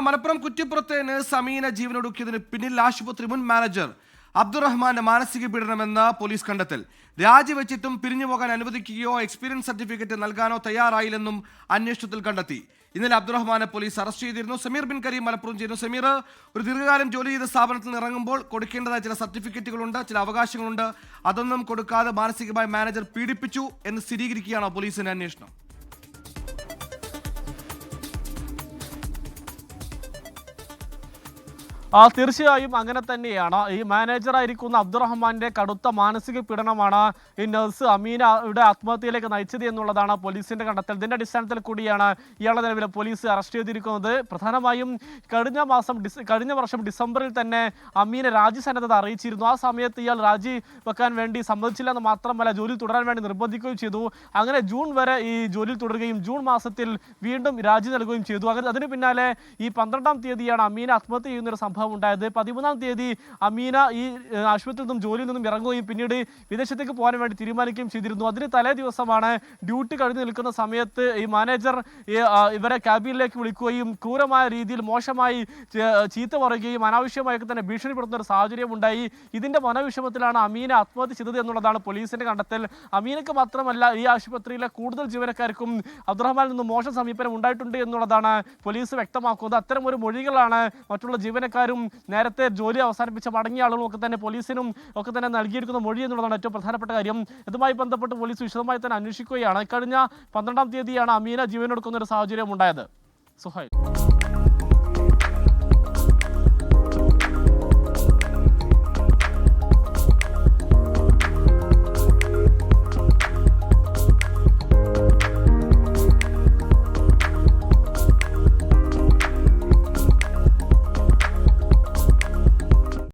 Malappuram കുറ്റിപ്പുറത്തെ nurse Ameena ജീവനൊടുക്കിയതിന് പിന്നിൽ ആശുപത്രി മുൻ മാനേജർ അബ്ദുറഹ്മാന്റെ മാനസിക പീഡനമെന്ന പോലീസ് കണ്ടെത്തൽ. രാജിവെച്ചിട്ടും പിരിഞ്ഞുപോകാൻ അനുവദിക്കുകയോ എക്സ്പീരിയൻസ് സർട്ടിഫിക്കറ്റ് നൽകാനോ തയ്യാറായില്ലെന്നും അന്വേഷണത്തിൽ കണ്ടെത്തി. ഇന്നലെ അബ്ദുറഹ്മാനെ പോലീസ് അറസ്റ്റ് ചെയ്തിരുന്നു. സമീർ ബിൻ കരീം മലപ്പുറം ചെയ്യുന്നു. സമീർ, ഒരു ദീർഘകാലം ജോലി ചെയ്ത സ്ഥാപനത്തിൽ നിന്ന് ഇറങ്ങുമ്പോൾ കൊടുക്കേണ്ടതായ ചില സർട്ടിഫിക്കറ്റുകളുണ്ട്, ചില അവകാശങ്ങളുണ്ട്. അതൊന്നും കൊടുക്കാതെ മാനസികമായി മാനേജർ പീഡിപ്പിച്ചു എന്ന് സ്ഥിരീകരിക്കുകയാണോ പോലീസിന്റെ അന്വേഷണം? തീർച്ചയായും അങ്ങനെ തന്നെയാണ്. ഈ മാനേജറായിരിക്കുന്ന അബ്ദുറഹ്മാന്റെ കടുത്ത മാനസിക പീഡനമാണ് ഈ നഴ്സ് അമീനയുടെ ആത്മഹത്യയിലേക്ക് നയിച്ചത് എന്നുള്ളതാണ് പോലീസിന്റെ കണ്ടെത്തൽ. ഇതിന്റെ അടിസ്ഥാനത്തിൽ കൂടിയാണ് ഇയാളെ നിലവിൽ പോലീസ് അറസ്റ്റ് ചെയ്തിരിക്കുന്നത്. പ്രധാനമായും കഴിഞ്ഞ വർഷം ഡിസംബറിൽ തന്നെ അമീന രാജിസന്നദ്ധത അറിയിച്ചിരുന്നു. ആ സമയത്ത് ഇയാൾ രാജി വെക്കാൻ വേണ്ടി സമ്മതിച്ചില്ലെന്ന് മാത്രമല്ല, ജോലി തുടരാൻ വേണ്ടി നിർബന്ധിക്കുകയും ചെയ്തു. അങ്ങനെ ജൂൺ വരെ ഈ ജോലിയിൽ തുടരുകയും ജൂൺ മാസത്തിൽ വീണ്ടും രാജി നൽകുകയും ചെയ്തു. അങ്ങനെ അതിന് പിന്നാലെ ഈ 12-ാം തീയതിയാണ് അമീന ആത്മഹത്യ ചെയ്യുന്നൊരു സംഭവം ഉണ്ടായത്. 13-ാം തീയതി അമീന ഈ ആശുപത്രിയിൽ നിന്നും ജോലിയിൽ നിന്നും ഇറങ്ങുകയും പിന്നീട് വിദേശത്തേക്ക് പോകാൻ വേണ്ടി തീരുമാനിക്കുകയും ചെയ്തിരുന്നു. അതിന് തലേ ദിവസമാണ് ഡ്യൂട്ടി കഴിഞ്ഞ് നിൽക്കുന്ന സമയത്ത് ഈ മാനേജർ ഇവരെ ക്യാബിനിലേക്ക് വിളിക്കുകയും ക്രൂരമായ രീതിയിൽ മോശമായി ചീത്ത പറയുകയും അനാവശ്യമായൊക്കെ തന്നെ ഭീഷണിപ്പെടുത്തുന്ന ഒരു സാഹചര്യം ഉണ്ടായി. ഇതിന്റെ മനോവിഷമത്തിലാണ് അമീന ആത്മഹത്യ ചെയ്തത് എന്നുള്ളതാണ് പോലീസിന്റെ കണ്ടെത്തൽ. അമീനക്ക് മാത്രമല്ല, ഈ ആശുപത്രിയിലെ കൂടുതൽ ജീവനക്കാർക്കും അബ്ദുറഹ്മാനിൽ നിന്ന് മോശം സമീപനം ഉണ്ടായിട്ടുണ്ട് എന്നുള്ളതാണ് പോലീസ് വ്യക്തമാക്കുന്നത്. അത്തരം ഒരു മൊഴികളാണ് മറ്റുള്ള ജീവനക്കാരും നേരത്തെ ജോലി അവസാനിപ്പിച്ച മടങ്ങിയ ആളുകളും ഒക്കെ തന്നെ പോലീസിനും ഒക്കെ തന്നെ നൽകിയിരിക്കുന്ന മൊഴി എന്നുള്ളതാണ് ഏറ്റവും പ്രധാനപ്പെട്ട കാര്യം. ഇതുമായി ബന്ധപ്പെട്ട് പോലീസ് വിശദമായി തന്നെ അന്വേഷിക്കുകയാണ്. കഴിഞ്ഞ 12-ാം തീയതിയാണ് അമീന ജീവനൊടുക്കുന്ന ഒരു സാഹചര്യം ഉണ്ടായത്. സുഹൈൽ.